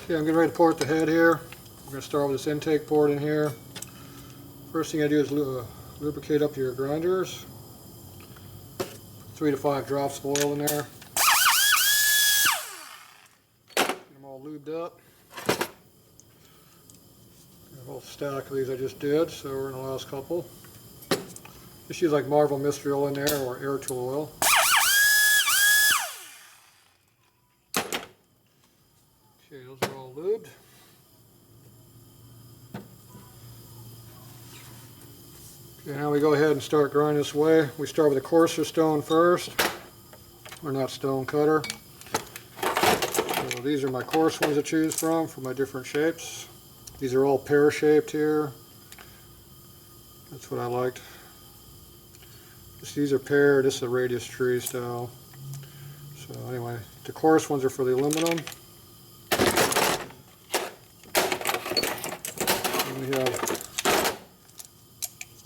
Okay, I'm getting ready to port the head here. We're going to start with this intake port in here. First thing I do is lubricate up your grinders. 3 to 5 drops of oil in there. Get them all lubed up. Got a whole stack of these I just did, so we're in the last couple. Just use like Marvel Mystery Oil in there or air tool oil. Okay, those are all lubed. Okay, now we go ahead and start grinding this way. We start with a coarser stone first, or not stone, cutter. So these are my coarse ones to choose from for my different shapes. These are all pear shaped here. That's what I liked. These are pear, this is a radius tree style. So anyway, the coarse ones are for the aluminum. And we have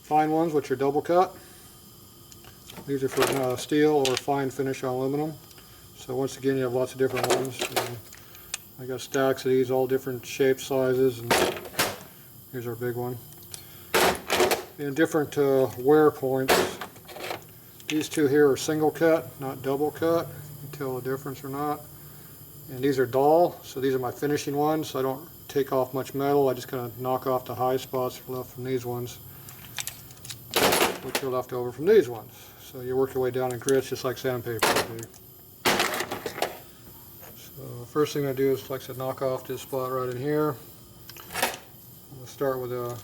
fine ones, which are double cut. These are for steel or fine finish on aluminum. So once again, you have lots of different ones. And I got stacks of these, all different shapes, sizes, and here's our big one. And different wear points. These two here are single cut, not double cut. You can tell the difference or not. And these are dull, so these are my finishing ones. So I don't take off much metal. I just kind of knock off the high spots left from these ones, which are left over from these ones. So you work your way down in grits just like sandpaper would be. So first thing I do is, like I said, knock off this spot right in here. We'll start with a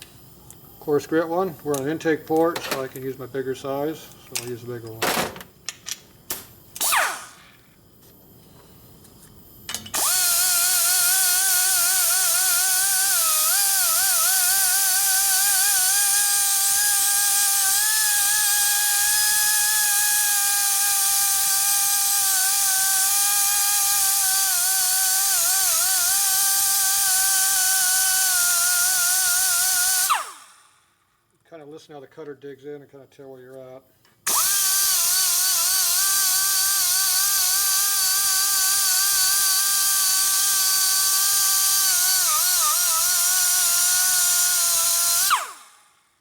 coarse grit one. We're on an intake port, so I can use my bigger size, so I'll use the bigger one. Kind of listen how the cutter digs in and kind of tell where you're at.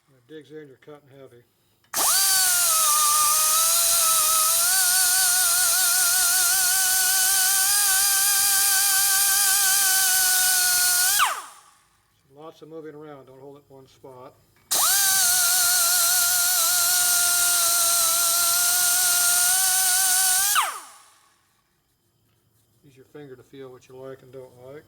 When it digs in, you're cutting heavy. So lots of moving around, don't hold it in one spot. Use your finger to feel what you like and don't like.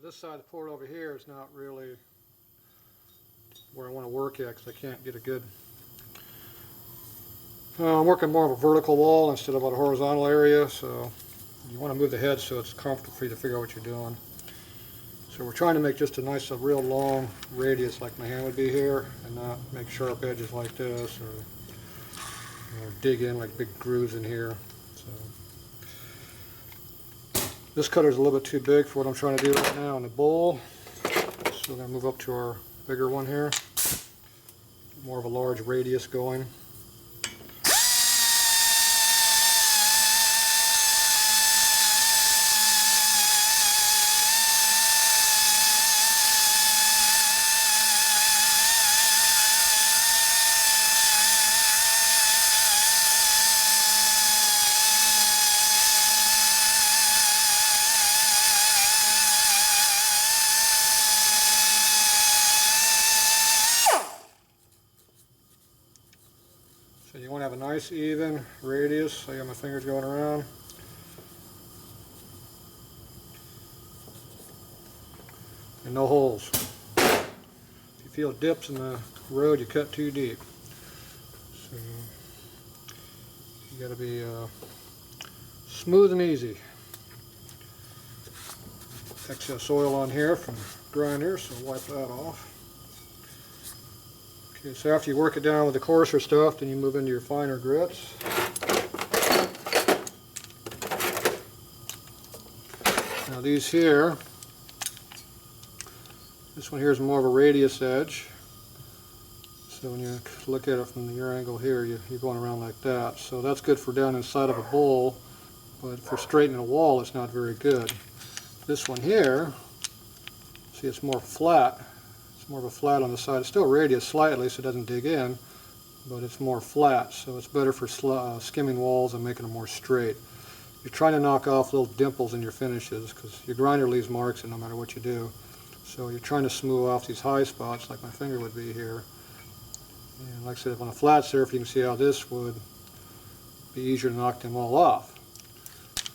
This side of the port over here is not really where I want to work at because I can't get a good... I'm working more of a vertical wall instead of a horizontal area, so you want to move the head so it's comfortable for you to figure out what you're doing. So we're trying to make just a nice, real long radius like my hand would be here, and not make sharp edges like this, or dig in like big grooves in here. So This cutter is a little bit too big for what I'm trying to do right now in the bowl. So we're going to move up to our bigger one here. More of a large radius going. So you want to have a nice even radius. I got my fingers going around. And no holes. If you feel dips in the road, you cut too deep. So you got to be smooth and easy. Excess oil on here from grinder, so wipe that off. Okay, so after you work it down with the coarser stuff, then you move into your finer grits. Now these here, this one here is more of a radius edge. So when you look at it from your angle here, you're going around like that. So that's good for down inside of a bowl, but for straightening a wall, it's not very good. This one here, see, it's more flat. It's more of a flat on the side. It's still radius slightly, so it doesn't dig in, but it's more flat, so it's better for skimming walls and making them more straight. You're trying to knock off little dimples in your finishes, because your grinder leaves marks in no matter what you do. So you're trying to smooth off these high spots, like my finger would be here. And like I said, on a flat surface, you can see how this would be easier to knock them all off.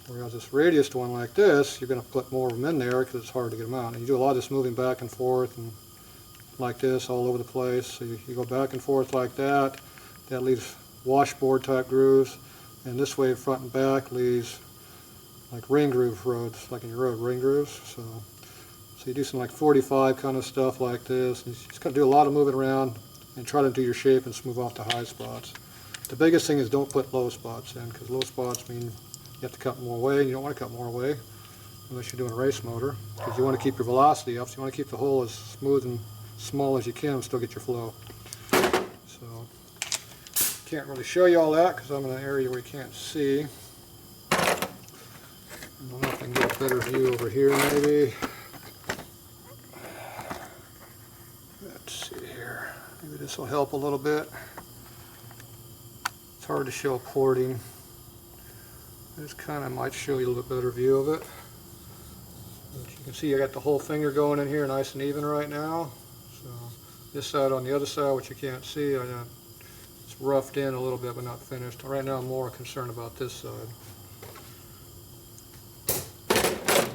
Whereas this radiused one like this, you're going to put more of them in there because it's hard to get them out. And you do a lot of this moving back and forth and like this all over the place. So you go back and forth like that. That leaves washboard type grooves. And this way, front and back, leaves like ring groove roads, like in your road, ring grooves. So you do some like 45 kind of stuff like this. And you just got to do a lot of moving around and try to do your shape and smooth off the high spots. The biggest thing is don't put low spots in, because low spots mean you have to cut more away, and you don't want to cut more away unless you're doing a race motor, because you want to keep your velocity up, so you want to keep the hole as smooth and small as you can and still get your flow. So, can't really show you all that because I'm in an area where you can't see. I don't know if I can get a better view over here maybe. Let's see here. Maybe this will help a little bit. It's hard to show porting. This kind of might show you a little bit better view of it. But you can see I got the whole finger going in here nice and even right now. So this side on the other side, which you can't see, it's roughed in a little bit but not finished. Right now I'm more concerned about this side.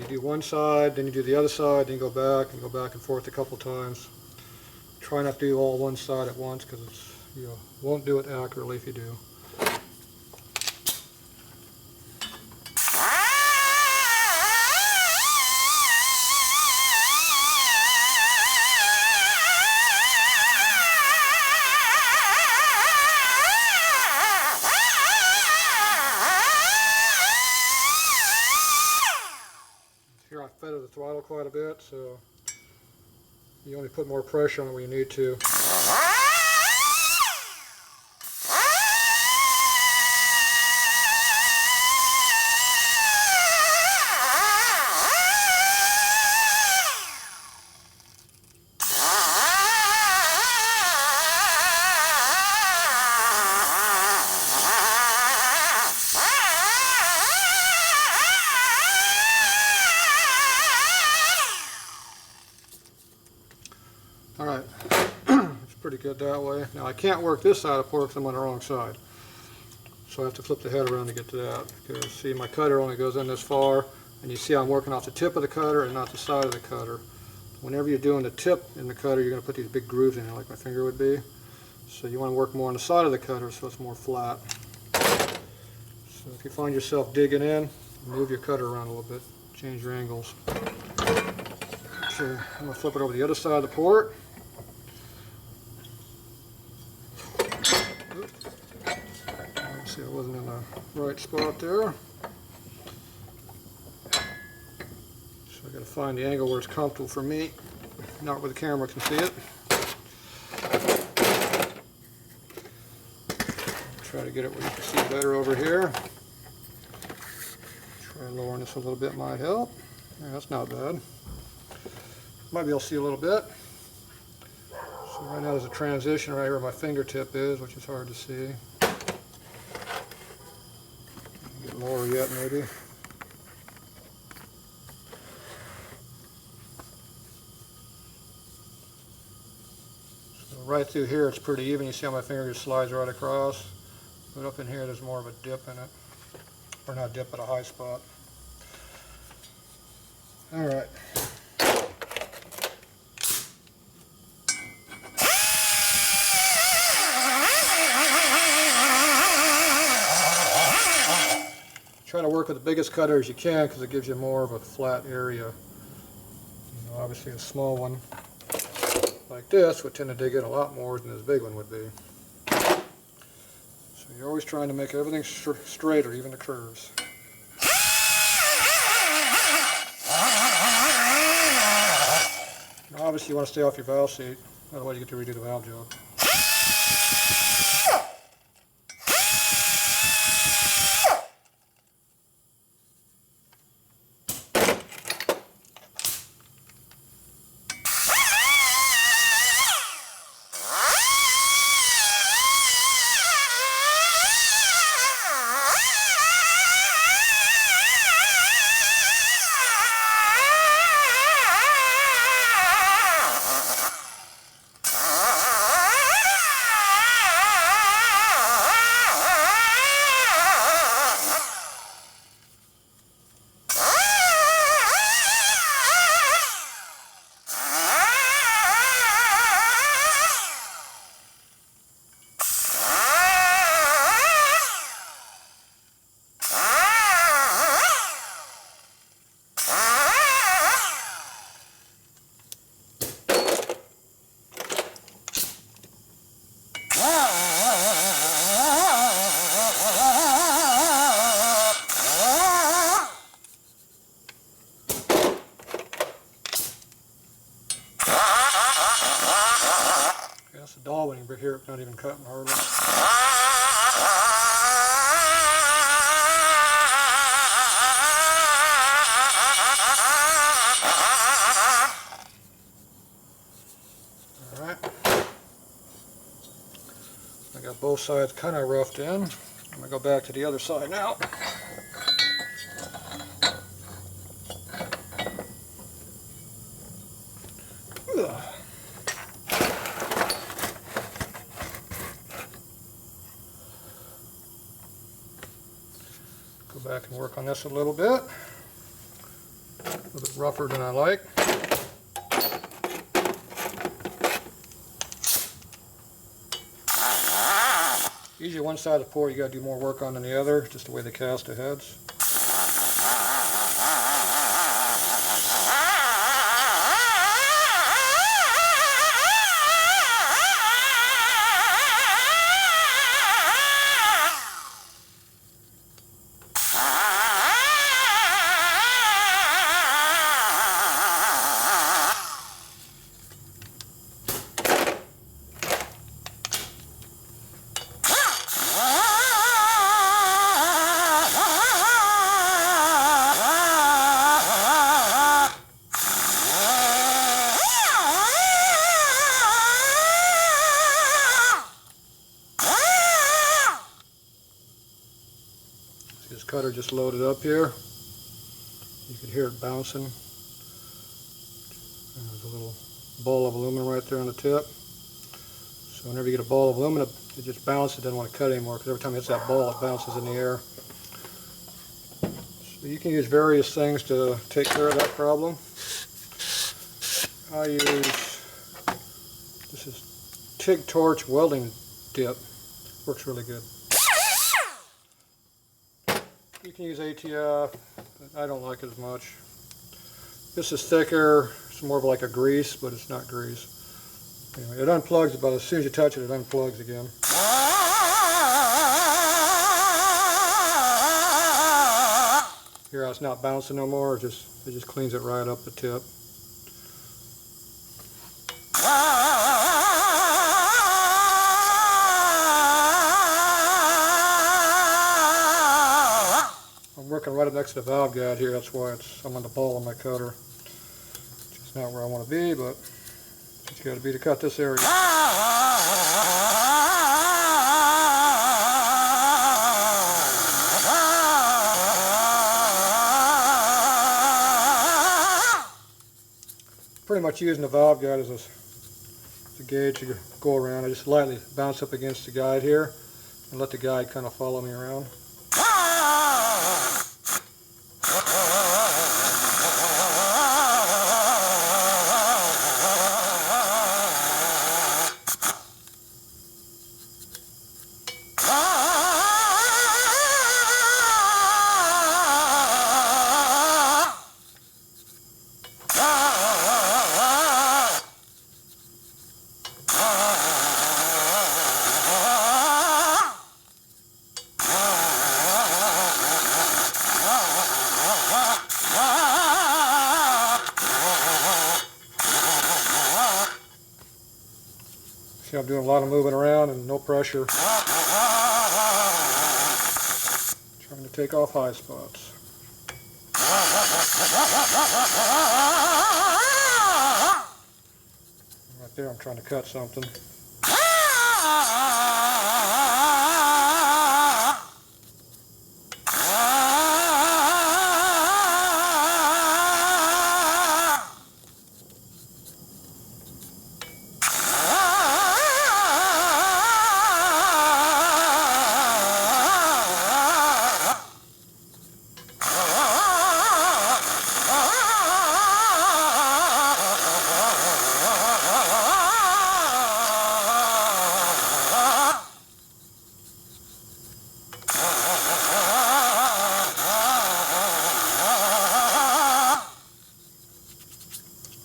You do one side, then you do the other side, then you go back and forth a couple times. Try not to do all one side at once, because you won't do it accurately if you do. Here I feather the throttle quite a bit, so you only put more pressure on it when you need to. Alright, it's pretty good that way. Now I can't work this side of the port because I'm on the wrong side. So I have to flip the head around to get to that. Because see, my cutter only goes in this far, and you see I'm working off the tip of the cutter and not the side of the cutter. Whenever you're doing the tip in the cutter, you're going to put these big grooves in there like my finger would be. So you want to work more on the side of the cutter so it's more flat. So if you find yourself digging in, move your cutter around a little bit, change your angles. So I'm going to flip it over the other side of the port. See, I wasn't in the right spot there. find the angle where it's comfortable for me, not where the camera can see it. Try to get it where you can see better over here. Try lowering this a little bit might help. Yeah, that's not bad. Might be able to see a little bit. So right now there's a transition right where my fingertip is, which is hard to see. Get lower yet maybe. So right through here it's pretty even. You see how my finger just slides right across. But up in here there's more of a dip in it. Or not dip, but a high spot. Alright. Try to work with the biggest cutter as you can because it gives you more of a flat area. You know, obviously a small one like this would tend to dig in a lot more than this big one would be. So you're always trying to make everything straighter, even the curves. Now obviously you want to stay off your valve seat, otherwise you get to redo the valve job. That's a doll when you hear it not even cutting hardly. Alright. I got both sides kind of roughed in. I'm going to go back to the other side now. Go back and work on this a little bit. A little bit rougher than I like. Usually one side of the port you got to do more work on than the other, just the way the cast heads. This cutter just loaded up here. You can hear it bouncing. There's a little ball of aluminum right there on the tip. So whenever you get a ball of aluminum, it just bounces. It doesn't want to cut anymore because every time it hits that ball, it bounces in the air. So you can use various things to take care of that problem. I use, this is TIG torch welding dip. Works really good. You can use ATF, but I don't like it as much. This is thicker, it's more of like a grease, but it's not grease. Anyway, it unplugs, but as soon as you touch it, it unplugs again. Here how it's not bouncing no more, it just cleans it right up the tip. I'm working right up next to the valve guide here, that's why I'm on the ball of my cutter. It's not where I want to be, but it's got to be to cut this area. Pretty much using the valve guide as a gauge to go around. I just lightly bounce up against the guide here and let the guide kind of follow me around. See, I'm doing a lot of moving around and no pressure. Trying to take off high spots. Right there, I'm trying to cut something.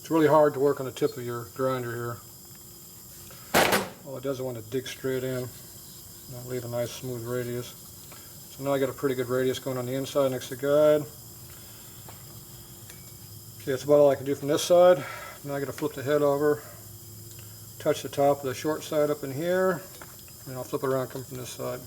It's really hard to work on the tip of your grinder here. All it does is want to dig straight in, not leave a nice smooth radius. So now I got a pretty good radius going on the inside next to the guide. Okay, that's about all I can do from this side. Now I got to flip the head over, touch the top of the short side up in here, and I'll flip it around, come from this side.